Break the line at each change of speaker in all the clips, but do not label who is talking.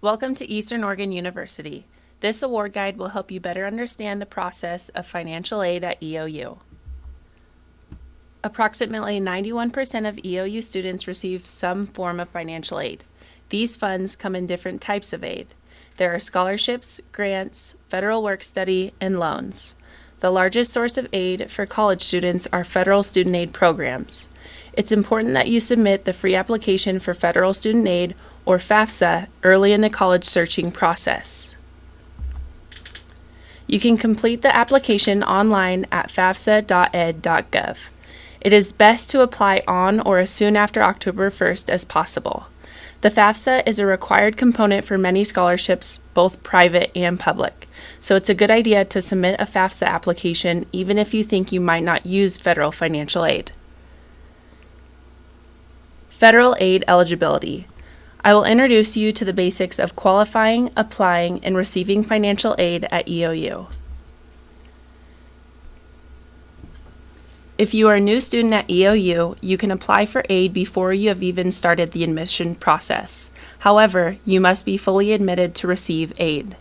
Welcome to Eastern Oregon University. This award guide will help you better understand the process of financial aid at EOU. Approximately 91% of EOU students receive some form of financial aid. These funds come in different types of aid. There are scholarships, grants, federal work study, and loans. The largest source of aid for college students are federal student aid programs. It's important that you submit the free application for federal student aid, or FAFSA, early in the college searching process. You can complete the application online at fafsa.ed.gov. It is best to apply on or as soon after October 1st as possible. The FAFSA is a required component for many scholarships, both private and public, so it's a good idea to submit a FAFSA application even if you think you might not use federal financial aid. Federal aid eligibility. I will introduce you to the basics of qualifying, applying, and receiving financial aid at EOU. If you are a new student at EOU, you can apply for aid before you have even started the admission process. However, you must be fully admitted to receive aid.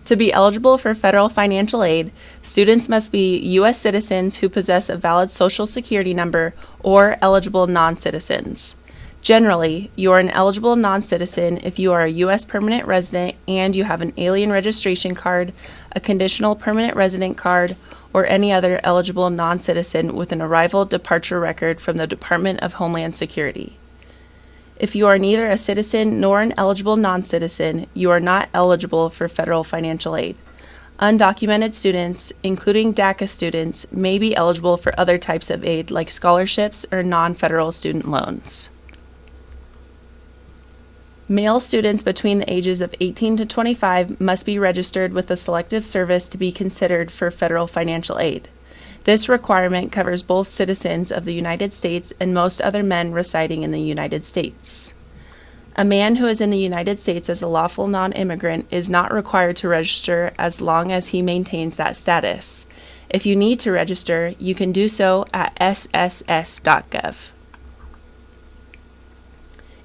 To be eligible for federal financial aid, students must be U.S. citizens who possess a valid Social Security number or eligible non-citizens. Generally, you are an eligible non-citizen if you are a U.S. permanent resident and you have an alien registration card, a conditional permanent resident card, or any other eligible non-citizen with an arrival departure record from the Department of Homeland Security. If you are neither a citizen nor an eligible non-citizen, you are not eligible for federal financial aid. Undocumented students, including DACA students, may be eligible for other types of aid like scholarships or non-federal student loans. Male students between the ages of 18 to 25 must be registered with the Selective Service to be considered for federal financial aid. This requirement covers both citizens of the United States and most other men residing in the United States. A man who is in the United States as a lawful non-immigrant is not required to register as long as he maintains that status. If you need to register, you can do so at sss.gov.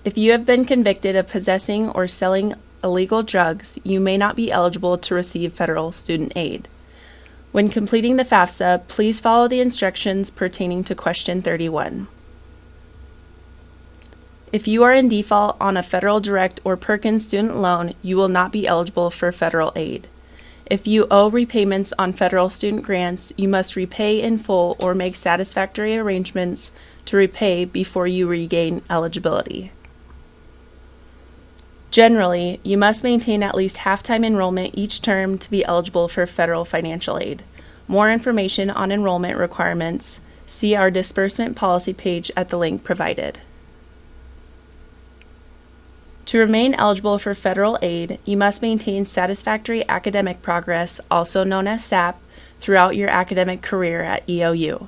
If you have been convicted of possessing or selling illegal drugs, you may not be eligible to receive federal student aid. When completing the FAFSA, please follow the instructions pertaining to question 31. If you are in default on a federal direct or Perkins student loan, you will not be eligible for federal aid. If you owe repayments on federal student grants, you must repay in full or make satisfactory arrangements to repay before you regain eligibility. Generally, you must maintain at least half-time enrollment each term to be eligible for federal financial aid. More information on enrollment requirements, see our disbursement policy page at the link provided. To remain eligible for federal aid, you must maintain satisfactory academic progress, also known as SAP, throughout your academic career at EOU.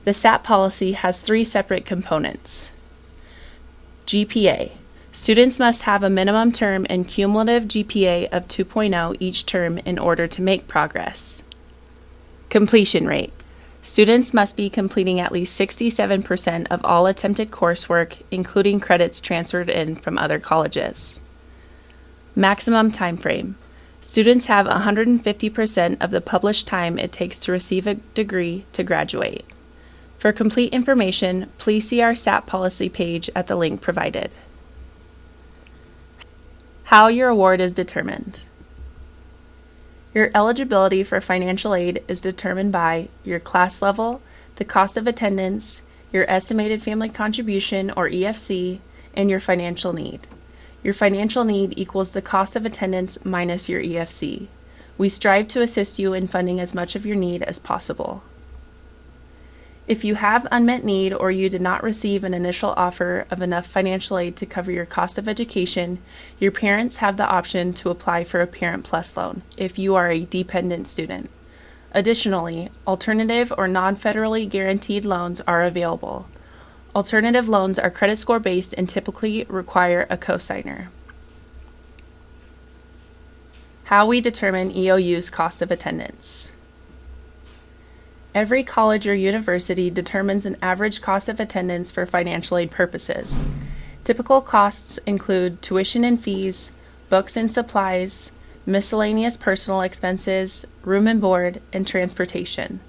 The SAP policy has three separate components. GPA. Students must have a minimum term and cumulative GPA of 2.0 each term in order to make progress. Completion rate. Students must be completing at least 67% of all attempted coursework, including credits transferred in from other colleges. Maximum time frame. Students have 150% of the published time it takes to receive a degree to graduate. For complete information, please see our SAP policy page at the link provided. How your award is determined. Your eligibility for financial aid is determined by your class level, the cost of attendance, your estimated family contribution or EFC, and your financial need. Your financial need equals the cost of attendance minus your EFC. We strive to assist you in funding as much of your need as possible. If you have unmet need or you did not receive an initial offer of enough financial aid to cover your cost of education, your parents have the option to apply for a Parent Plus loan if you are a dependent student. Additionally, alternative or non-federally guaranteed loans are available. Alternative loans are credit score based and typically require a cosigner. How we determine EOU's cost of attendance. Every college or university determines an average cost of attendance for financial aid purposes. Typical costs include tuition and fees, books and supplies, miscellaneous personal expenses, room and board, and transportation.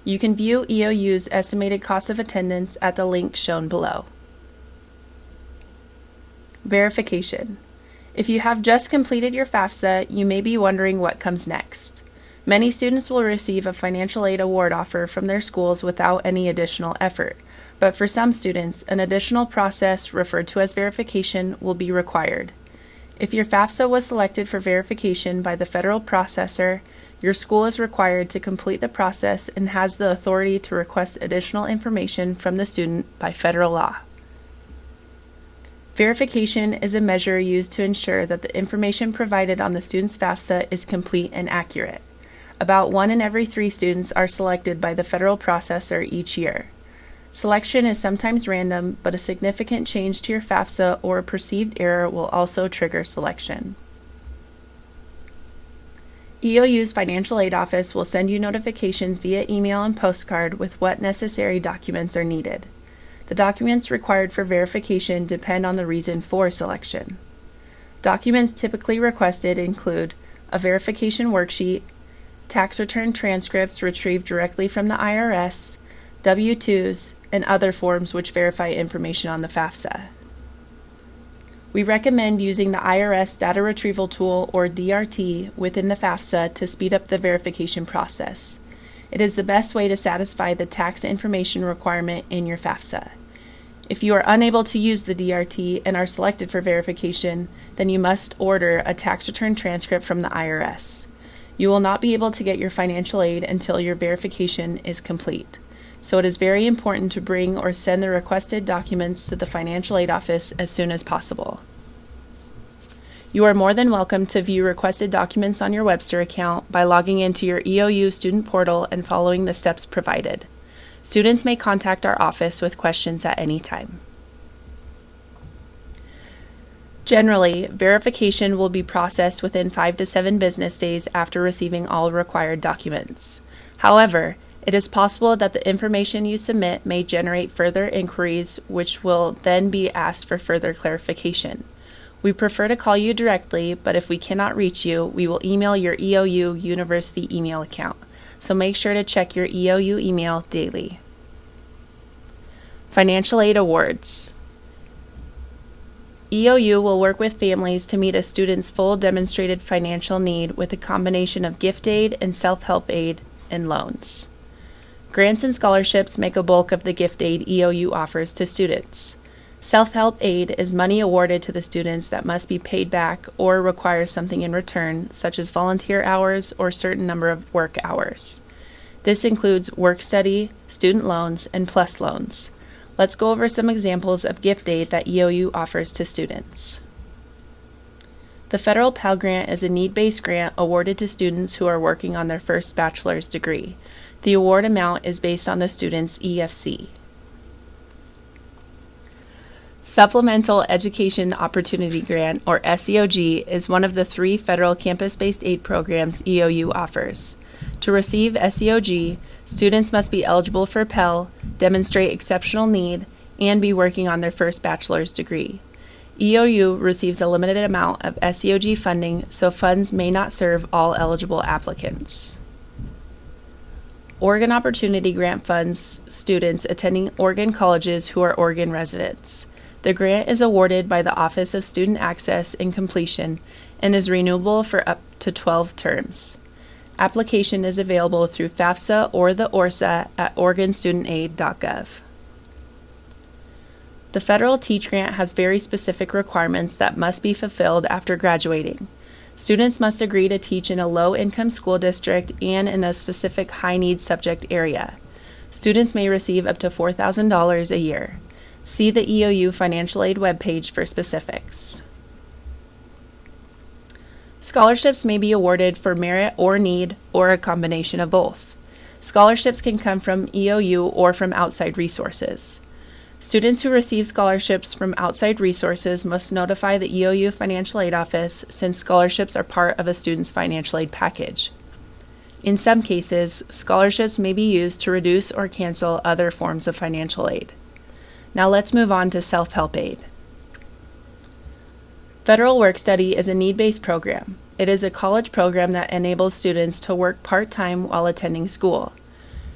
You can view EOU's estimated cost of attendance at the link shown below. Verification. If you have just completed your FAFSA, you may be wondering what comes next. Many students will receive a financial aid award offer from their schools without any additional effort, but for some students, an additional process referred to as verification will be required. If your FAFSA was selected for verification by the federal processor, your school is required to complete the process and has the authority to request additional information from the student by federal law. Verification is a measure used to ensure that the information provided on the student's FAFSA is complete and accurate. About 1 in every 3 students are selected by the federal processor each year. Selection is sometimes random, but a significant change to your FAFSA or a perceived error will also trigger selection. EOU's Financial Aid Office will send you notifications via email and postcard with what necessary documents are needed. The documents required for verification depend on the reason for selection. Documents typically requested include a verification worksheet, tax return transcripts retrieved directly from the IRS, W-2s, and other forms which verify information on the FAFSA. We recommend using the IRS Data Retrieval Tool, or DRT, within the FAFSA to speed up the verification process. It is the best way to satisfy the tax information requirement in your FAFSA. If you are unable to use the DRT and are selected for verification, then you must order a tax return transcript from the IRS. You will not be able to get your financial aid until your verification is complete. So it is very important to bring or send the requested documents to the Financial Aid Office as soon as possible. You are more than welcome to view requested documents on your Webster account by logging into your EOU student portal and following the steps provided. Students may contact our office with questions at any time. Generally, verification will be processed within 5 to 7 business days after receiving all required documents. However, it is possible that the information you submit may generate further inquiries, which will then be asked for further clarification. We prefer to call you directly, but if we cannot reach you, we will email your EOU University email account, so make sure to check your EOU email daily. Financial Aid Awards. EOU will work with families to meet a student's full demonstrated financial need with a combination of gift aid and self-help aid and loans. Grants and scholarships make a bulk of the gift aid EOU offers to students. Self-help aid is money awarded to the students that must be paid back or requires something in return, such as volunteer hours or certain number of work hours. This includes work study, student loans, and PLUS loans. Let's go over some examples of gift aid that EOU offers to students. The Federal Pell Grant is a need-based grant awarded to students who are working on their first bachelor's degree. The award amount is based on the student's EFC. Supplemental Education Opportunity Grant, or SEOG, is one of the 3 federal campus-based aid programs EOU offers. To receive SEOG, students must be eligible for Pell, demonstrate exceptional need, and be working on their first bachelor's degree. EOU receives a limited amount of SEOG funding, so funds may not serve all eligible applicants. Oregon Opportunity Grant funds students attending Oregon colleges who are Oregon residents. The grant is awarded by the Office of Student Access and Completion and is renewable for up to 12 terms. Application is available through FAFSA or the ORSA at oregonstudentaid.gov. The federal Teach Grant has very specific requirements that must be fulfilled after graduating. Students must agree to teach in a low-income school district and in a specific high-need subject area. Students may receive up to $4,000 a year. See the EOU Financial Aid webpage for specifics. Scholarships may be awarded for merit or need, or a combination of both. Scholarships can come from EOU or from outside resources. Students who receive scholarships from outside resources must notify the EOU Financial Aid Office, since scholarships are part of a student's financial aid package. In some cases, scholarships may be used to reduce or cancel other forms of financial aid. Now let's move on to self-help aid. Federal Work Study is a need-based program. It is a college program that enables students to work part-time while attending school.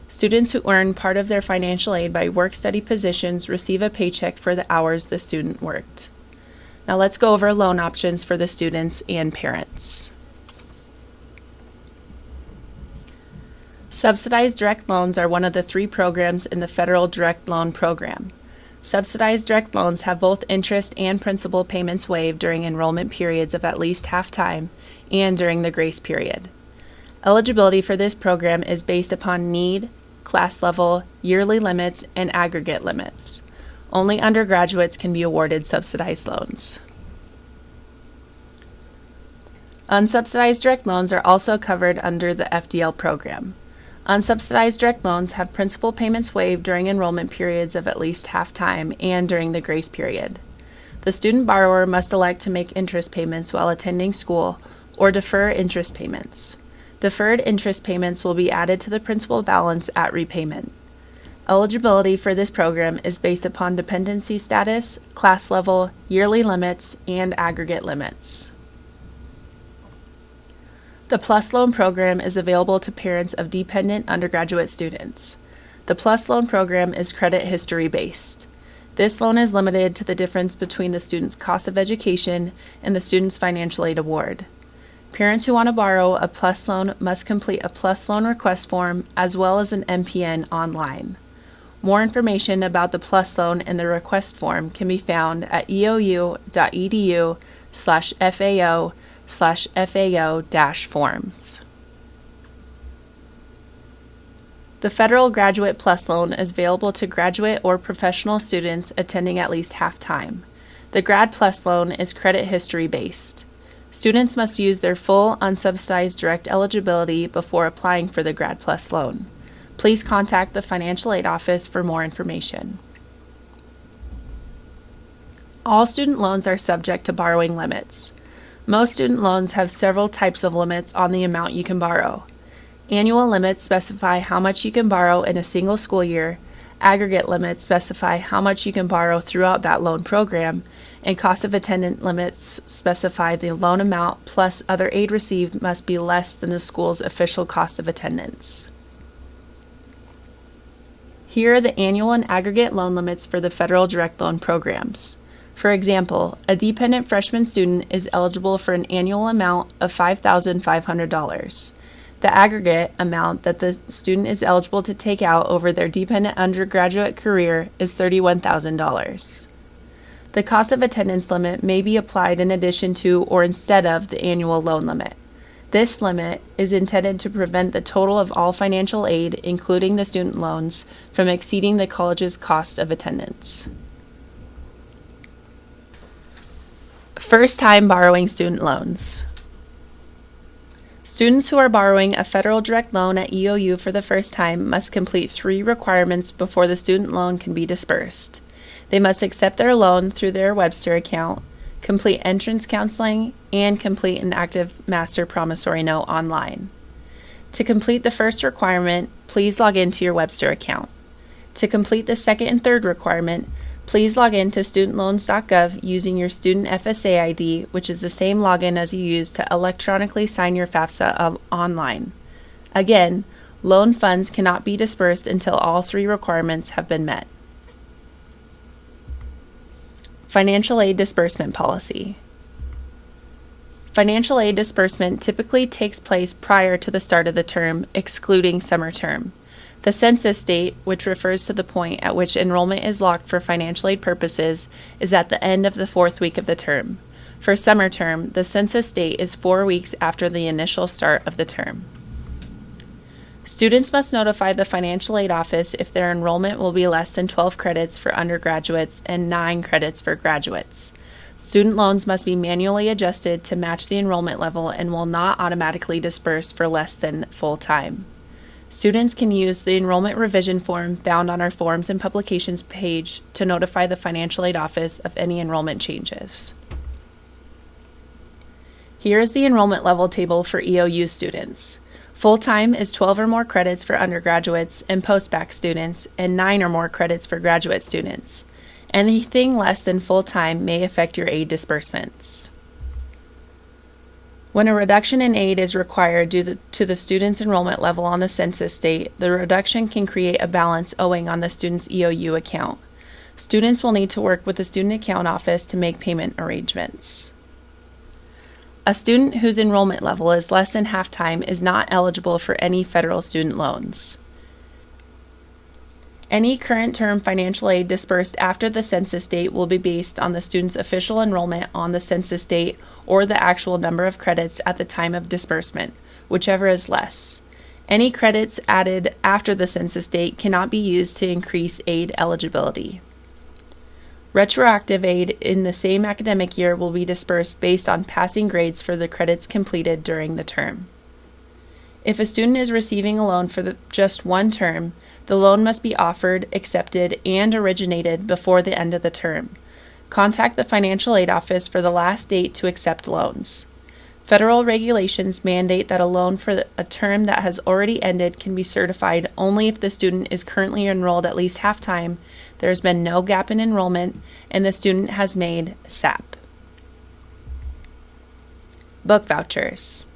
Students who earn part of their financial aid by work-study positions receive a paycheck for the hours the student worked. Now let's go over loan options for the students and parents. Subsidized direct loans are one of the 3 programs in the Federal Direct Loan Program. Subsidized direct loans have both interest and principal payments waived during enrollment periods of at least half time and during the grace period. Eligibility for this program is based upon need, class level, yearly limits, and aggregate limits. Only undergraduates can be awarded subsidized loans. Unsubsidized direct loans are also covered under the FDL program. Unsubsidized direct loans have principal payments waived during enrollment periods of at least half time and during the grace period. The student borrower must elect to make interest payments while attending school or defer interest payments. Deferred interest payments will be added to the principal balance at repayment. Eligibility for this program is based upon dependency status, class level, yearly limits, and aggregate limits. The PLUS Loan Program is available to parents of dependent undergraduate students. The PLUS Loan Program is credit history based. This loan is limited to the difference between the student's cost of education and the student's financial aid award. Parents who want to borrow a PLUS loan must complete a PLUS Loan request form as well as an MPN online. More information about the PLUS Loan and the request form can be found at eou.edu/FAO/FAO-forms. The Federal Graduate PLUS Loan is available to graduate or professional students attending at least half-time. The Grad PLUS Loan is credit history based. Students must use their full unsubsidized direct eligibility before applying for the Grad PLUS Loan. Please contact the Financial Aid Office for more information. All student loans are subject to borrowing limits. Most student loans have several types of limits on the amount you can borrow. Annual limits specify how much you can borrow in a single school year, aggregate limits specify how much you can borrow throughout that loan program, and cost of attendance limits specify the loan amount plus other aid received must be less than the school's official cost of attendance. Here are the annual and aggregate loan limits for the federal direct loan programs. For example, a dependent freshman student is eligible for an annual amount of $5,500. The aggregate amount that the student is eligible to take out over their dependent undergraduate career is $31,000. The cost of attendance limit may be applied in addition to or instead of the annual loan limit. This limit is intended to prevent the total of all financial aid, including the student loans, from exceeding the college's cost of attendance. First-time borrowing student loans. Students who are borrowing a federal direct loan at EOU for the first time must complete 3 requirements before the student loan can be disbursed. They must accept their loan through their Webster account, complete entrance counseling, and complete an active master promissory note online. To complete the first requirement, please log into your Webster account. To complete the second and third requirement, please log in to studentloans.gov using your student FSA ID, which is the same login as you use to electronically sign your FAFSA online. Again, loan funds cannot be disbursed until all 3 requirements have been met. Financial aid disbursement policy. Financial aid disbursement typically takes place prior to the start of the term, excluding summer term. The census date, which refers to the point at which enrollment is locked for financial aid purposes, is at the end of the 4th week of the term. For summer term, the census date is 4 weeks after the initial start of the term. Students must notify the Financial Aid Office if their enrollment will be less than 12 credits for undergraduates and 9 credits for graduates. Student loans must be manually adjusted to match the enrollment level and will not automatically disperse for less than full time. Students can use the enrollment revision form found on our Forms and Publications page to notify the Financial Aid Office of any enrollment changes. Here is the enrollment level table for EOU students. Full-time is 12 or more credits for undergraduates and post-bac students, and 9 or more credits for graduate students. Anything less than full-time may affect your aid disbursements. When a reduction in aid is required due to the student's enrollment level on the census date, the reduction can create a balance owing on the student's EOU account. Students will need to work with the student account office to make payment arrangements. A student whose enrollment level is less than half-time is not eligible for any federal student loans. Any current term financial aid disbursed after the census date will be based on the student's official enrollment on the census date or the actual number of credits at the time of disbursement, whichever is less. Any credits added after the census date cannot be used to increase aid eligibility. Retroactive aid in the same academic year will be dispersed based on passing grades for the credits completed during the term. If a student is receiving a loan for just one term, the loan must be offered, accepted, and originated before the end of the term. Contact the financial aid office for the last date to accept loans. Federal regulations mandate that a loan for a term that has already ended can be certified only if the student is currently enrolled at least half-time, there has been no gap in enrollment, and the student has made SAP. Book vouchers.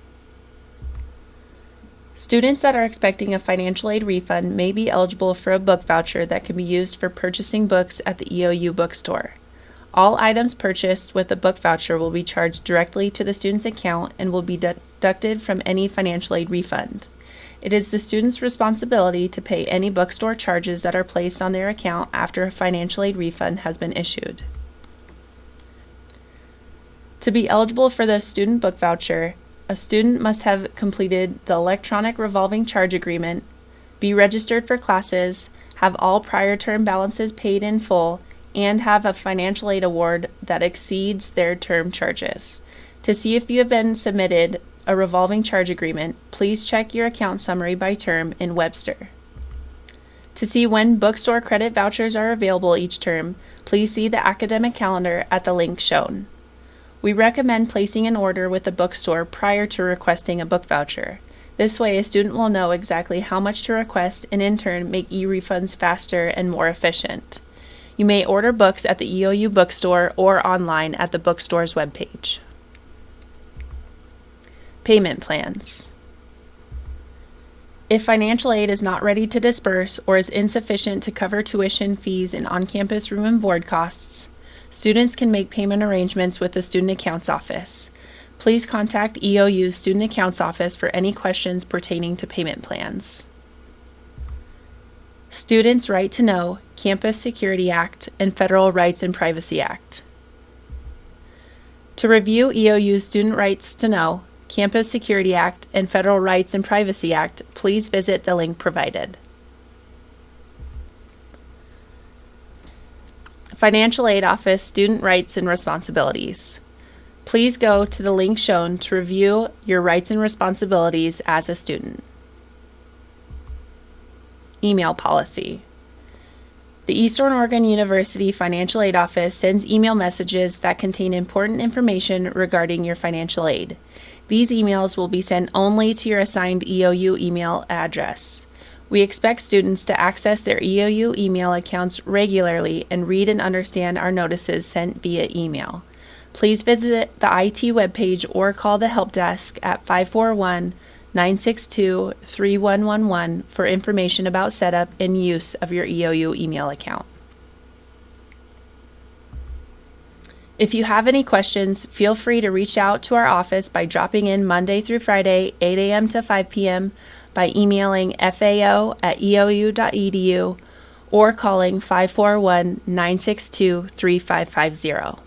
Students that are expecting a financial aid refund may be eligible for a book voucher that can be used for purchasing books at the EOU bookstore. All items purchased with a book voucher will be charged directly to the student's account and will be deducted from any financial aid refund. It is the student's responsibility to pay any bookstore charges that are placed on their account after a financial aid refund has been issued. To be eligible for the student book voucher, a student must have completed the electronic revolving charge agreement, be registered for classes, have all prior term balances paid in full, and have a financial aid award that exceeds their term charges. To see if you have been submitted a revolving charge agreement, please check your account summary by term in Webster. To see when bookstore credit vouchers are available each term, please see the academic calendar at the link shown. We recommend placing an order with the bookstore prior to requesting a book voucher. This way, a student will know exactly how much to request and in turn make e-refunds faster and more efficient. You may order books at the EOU bookstore or online at the bookstore's webpage. Payment plans. If financial aid is not ready to disburse or is insufficient to cover tuition, fees, and on-campus room and board costs, students can make payment arrangements with the Student Accounts Office. Please contact EOU's Student Accounts Office for any questions pertaining to payment plans. Students' Right to Know, Campus Security Act, and Federal Rights and Privacy Act. To review EOU's Student Rights to Know, Campus Security Act, and Federal Rights and Privacy Act, please visit the link provided. Financial Aid Office Student Rights and Responsibilities. Please go to the link shown to review your rights and responsibilities as a student. Email policy. The Eastern Oregon University Financial Aid Office sends email messages that contain important information regarding your financial aid. These emails will be sent only to your assigned EOU email address. We expect students to access their EOU email accounts regularly and read and understand our notices sent via email. Please visit the IT webpage or call the help desk at 541-962-3111 for information about setup and use of your EOU email account. If you have any questions, feel free to reach out to our office by dropping in Monday through Friday, 8 a.m. to 5 p.m., by emailing fao@eou.edu or calling 541-962-3550.